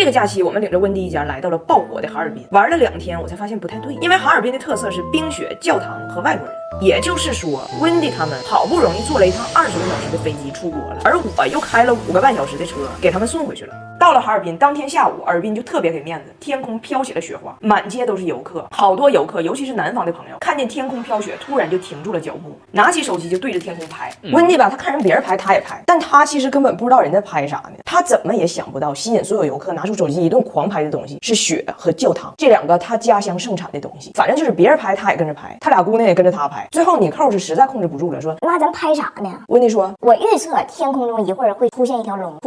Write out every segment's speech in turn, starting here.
个假期，我们领着温蒂一家来到了爆火的哈尔滨，玩了2天，我才发现不太对，因为哈尔滨的特色是冰雪、教堂和外国人。也就是说，温蒂他们好不容易坐了一趟20个小时的飞机出国了，而我又开了5个半小时的车给他们送回去了。到了哈尔滨，当天下午，尔滨就特别给面子，天空飘起了雪花，满街都是游客，好多游客，尤其是南方的朋友，看见天空飘雪，突然就停住了脚步，拿起手机就对着天空拍。温蒂吧，他看人别人拍，他也拍，但他其实根本不知道人家拍啥呢，他怎么也想不到，吸引所有游客拿出手机一顿狂拍的东西是雪和教堂这2个他家乡盛产的东西。反正就是别人拍，他也跟着拍，他俩姑娘也跟着他拍。最后你扣是实在控制不住了，说那咱拍啥呢？温蒂说，我预测天空中一会儿会出现一条龙，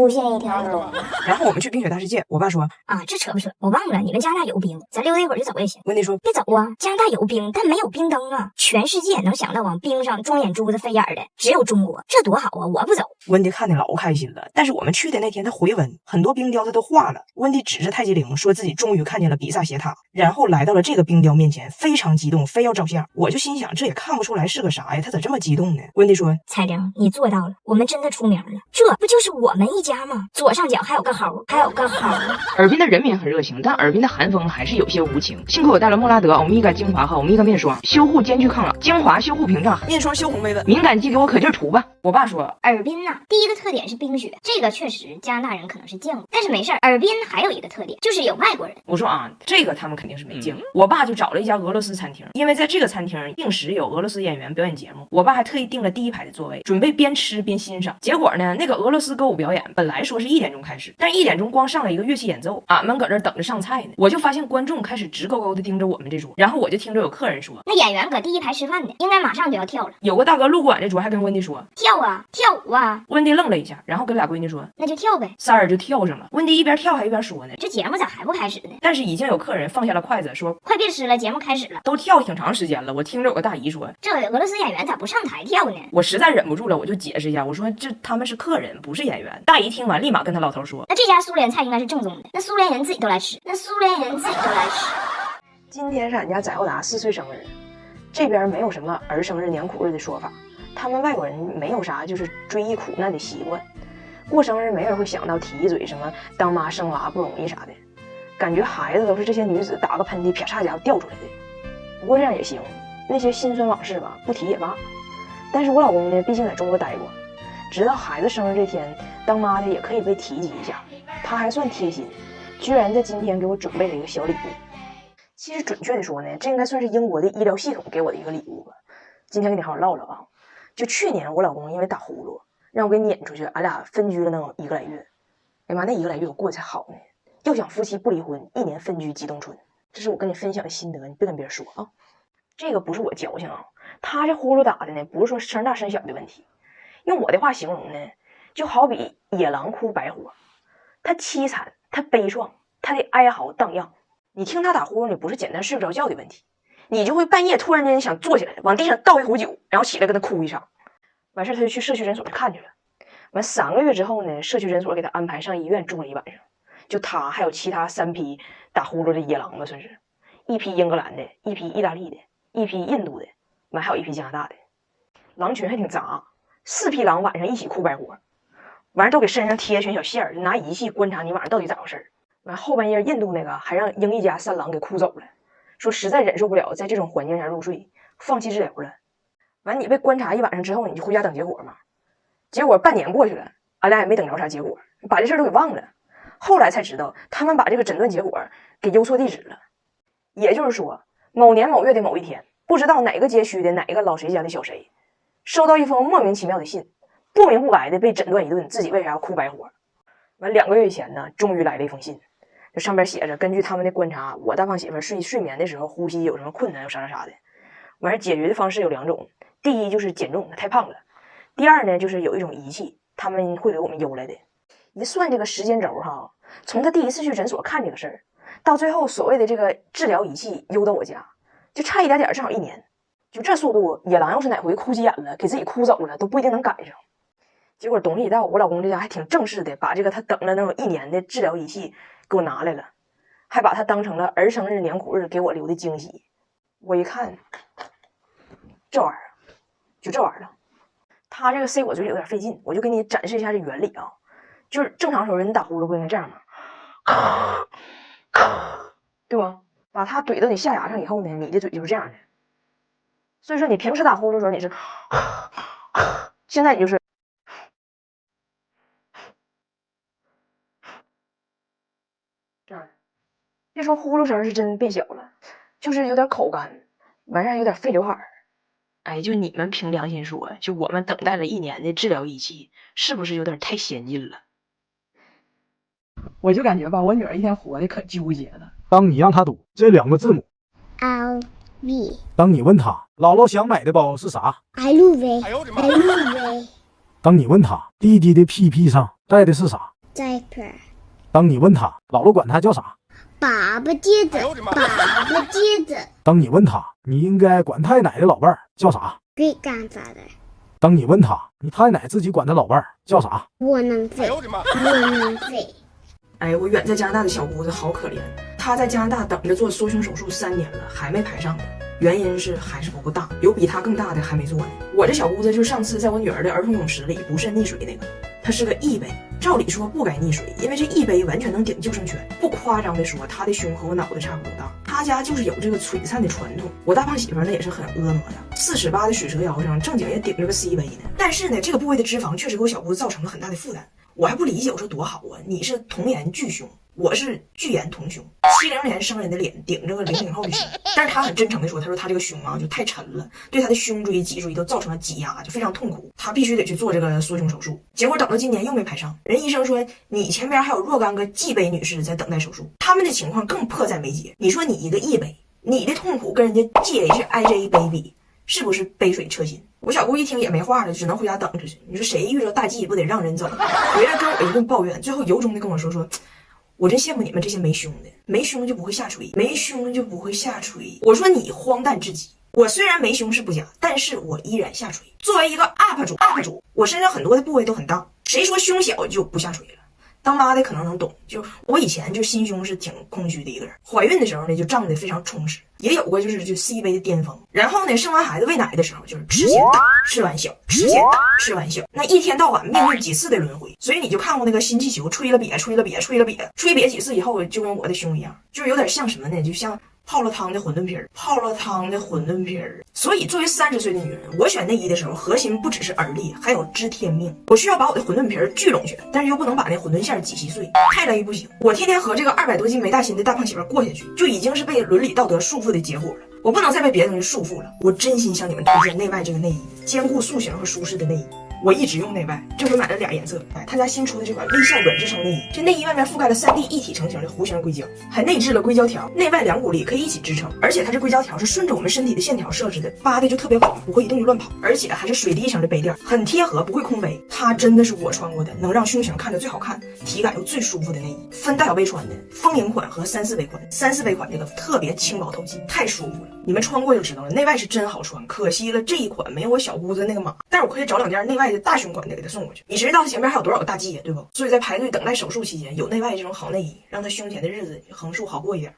然后我们去冰雪大世界，我爸说啊，这扯不扯？我忘了，你们加拿大有冰，咱溜达一会儿就走也行。温蒂说别走啊，加拿大有冰，但没有冰灯啊。全世界能想到往冰上装眼珠子飞眼的，只有中国，这多好啊！我不走。温蒂看得老开心了，但是我们去的那天他回温，很多冰雕他都化了。温蒂指着太极陵说自己终于看见了比萨斜塔，然后来到了这个冰雕面前，非常激动，非要照相。我就心想，这也看不出来是个啥呀，他咋这么激动呢？温蒂说，彩玲，你做到了，我们真的出名了，这不就是我们一家吗？左上角还有个猴。尔滨的人民很热情，但尔滨的寒风还是有些无情。幸亏我带了莫拉德欧米伽精华和欧米伽面霜，修护兼具抗老，精华修护屏障，面霜修红微纹，敏感肌给我可劲儿涂吧。我爸说，尔滨呐，第一个特点是冰雪，这个确实加拿大人可能是见过，但是没事儿。尔滨还有一个特点就是有外国人。我说啊，这个他们肯定是没见过。我爸就找了一家俄罗斯餐厅，因为在这个餐厅定时有俄罗斯演员表演节目，我爸还特意订了第1排的座位，准备边吃边欣赏。结果呢，那个俄罗斯歌舞表演本来说是1点钟开始，但1点钟光上了一个乐器演奏，俺们搁这等着上菜呢。我就发现观众开始直勾勾的盯着我们这桌，然后我就听着有客人说，那演员搁第1排吃饭呢，应该马上就要跳了。有个大哥路过俺这桌，还跟温蒂说跳啊，跳舞啊。温蒂愣了一下，然后跟俩闺女说，那就跳呗。仨人就跳上了。温蒂一边跳还一边说呢，这节目咋还不开始呢？但是已经有客人放下了筷子，说快别吃了，节目开始了。都跳挺长时间了。我听着有个大姨说，这俄罗斯演员咋不上台跳呢？我实在忍不住了，我就解释一下，我说这他们是客人，不是演员。大姨听完立马跟他老头说，那这家苏联菜应该是正宗的，那苏联人自己都来吃。今天是俺家翟浩达4岁生日，这边没有什么儿生日年苦日的说法，他们外国人没有啥就是追忆苦难的习惯，过生日没人会想到提一嘴什么当妈生娃不容易啥的，感觉孩子都是这些女子打个喷嚏啪嚓家伙掉出来的。不过这样也行，那些辛酸往事吧不提也罢。但是我老公呢，毕竟在中国待过，直到孩子生日这天，当妈的也可以被提及一下，他还算贴心，居然在今天给我准备了一个小礼物。其实准确的说呢，这应该算是英国的医疗系统给我的一个礼物吧。今天跟你好好唠唠啊，就去年我老公因为打呼噜让我给撵出去，俺俩分居了能有1个来月。哎妈，那1个来月我过得才好呢。要想夫妻不离婚，1年分居即冬春，这是我跟你分享的心得，你别跟别人说啊。这个不是我矫情啊，他这呼噜打的呢，不是说声大声小的问题，用我的话形容呢，就好比野狼哭白火，他凄惨，他悲怆，他的哀嚎荡漾。你听他打呼噜，你不是简单睡不着觉的问题，你就会半夜突然间想坐起来，往地上倒一壶酒，然后起来跟他哭一场。完事他就去社区诊所看去了。完3个月之后呢，社区诊所给他安排上医院住了1晚上。就他还有其他3批打呼噜的野狼吧，算是1批英格兰的，1批意大利的，1批印度的，完还有1批加拿大的。狼群还挺杂，4匹狼晚上一起哭白火，完都给身上贴一圈小线儿，拿仪器观察你晚上到底咋回事。完后半夜印度那个还让英一家3狼给哭走了，说实在忍受不了在这种环境下入睡，放弃治疗了。完你被观察1晚上之后，你就回家等结果嘛。结果半年过去了，俺俩也没等着啥结果，把这事都给忘了。后来才知道他们把这个诊断结果给邮错地址了。也就是说，某年某月的某一天，不知道哪个街区的哪个老谁家的小谁收到一封莫名其妙的信，不明不白的被诊断一顿自己为啥要哭白火。完2个月以前呢，终于来了一封信，这上边写着，根据他们的观察，我大胖媳妇睡眠的时候呼吸有什么困难，有啥的。完事解决的方式有2种，第一就是减重，她太胖了；第二呢，就是有一种仪器，他们会给我们邮来的。一算这个时间轴哈，从他第1次去诊所看这个事儿，到最后所谓的这个治疗仪器邮到我家，就差一点点，正好1年。就这速度，野狼要是哪回哭急眼了，给自己哭走了，都不一定能赶上。结果东西一到，我老公这家还挺正式的，把这个他等了能有1年的治疗仪器给我拿来了，还把它当成了儿生日年苦日给我留的惊喜。我一看，这玩意儿，就这玩意儿了。他这个塞我嘴里有点费劲，我就给你展示一下这原理啊。就是正常时候人打呼噜会应该这样嘛，对吧？把它怼到你下牙上以后呢，你的嘴就是这样的。所以说你平时打呼噜的时候你是，现在你就是这样的。别说呼噜声是真变小了，就是有点口干，完事有点废刘海儿。哎，就你们凭良心说，就我们等待了1年的治疗仪器，是不是有点太先进了？我就感觉吧，我女儿一天活的可纠结了。当你让她读这2个字母 LV 当你问她姥姥想买的包是啥 LV LV 当你问她弟弟的屁屁上带的是啥 diaper 当你问她姥姥管她叫啥爸爸接着爸爸接着当你问她你应该管太奶的老伴儿叫啥 great grandfather 当你问她你太奶自己管的老伴儿叫啥窝囊废窝囊废。哎，我远在加拿大的小姑子好可怜，她在加拿大等着做缩胸手术3年了，还没排上呢。原因是还是不够大，有比她更大的还没做呢。我这小姑子就上次在我女儿的儿童泳池里不慎溺水那个，她是个 E 杯，照理说不该溺水，因为这 E 杯完全能顶救生圈。不夸张的说，她的胸和我脑袋差不多大。她家就是有这个璀璨的传统。我大胖媳妇那也是很婀娜的，4尺8的水蛇腰上正经也顶着个 C 杯呢。但是呢，这个部位的脂肪确实给我小姑子造成了很大的负担。我还不理解，我说多好啊！你是童颜巨胸，我是巨颜童胸，70年生人的脸顶着个00后的胸。但是他很真诚的说，他说他这个胸啊就太沉了，对他的胸椎、脊椎都造成了挤压，就非常痛苦，他必须得去做这个缩胸手术。结果等到今年又没排上，人医生说你前边还有若干个 G 杯女士在等待手术，他们的情况更迫在眉睫。你说你一个 E 杯，你的痛苦跟人家 GHIJ 杯比，是不是杯水车薪？我小姑一听也没话了，只能回家等着去。你说谁遇着大忌不得让人走？回来跟我一顿抱怨，最后由衷的跟我说，我真羡慕你们这些没胸的，没胸就不会下垂，没胸就不会下垂。我说你荒诞至极。我虽然没胸是不假，但是我依然下垂。作为一个 UP 主，我身上很多的部位都很大，谁说胸小就不下垂了？当妈的可能能懂，就我以前就心胸是挺空虚的一个人，怀孕的时候呢就胀得非常充实，也有过就 C 杯的巅峰，然后呢生完孩子喂奶的时候就是吃显大吃完小，吃显大吃完小，那一天到晚命运几次的轮回。所以你就看过那个新气球吹了瘪吹了瘪吹了瘪吹瘪几次以后，就跟我的胸一样，就是有点像什么呢？就像泡了汤的馄饨皮儿，泡了汤的馄饨皮儿。所以作为30岁的女人，我选内衣的时候，核心不只是耳力，还有知天命。我需要把我的馄饨皮儿聚拢起来，但是又不能把那馄饨馅挤稀碎，太累不行。我天天和这个200多斤没大心的大胖媳妇过下去，就已经是被伦理道德束缚的结果了。我不能再被别的东西束缚了。我真心向你们推荐内外这个内衣，兼顾塑形和舒适的内衣。我一直用内外，这回买了俩颜色。他家新出的这款微笑软支撑内衣，这内衣外面覆盖了3D 一体成型的弧形硅胶，还内置了硅胶条，内外2股力可以一起支撑。而且它这硅胶条是顺着我们身体的线条设置的，扒的就特别稳，不会一动就乱跑。而且还是水滴型的杯垫，很贴合，不会空杯。它真的是我穿过的能让胸型看着最好看、体感又最舒服的内衣。分大小杯穿的，丰盈款和3、4杯款。3、4杯款这个特别轻薄透气，太舒服了。你们穿过就知道了，内外是真好穿。可惜了这一款没有我小姑子那个码，但是我可以找2件内外的大胸款的给她送过去。你谁知道她前面还有多少个大忌呀，对不？所以在排队等待手术期间，有内外这种好内衣，让她胸前的日子横竖好过一点。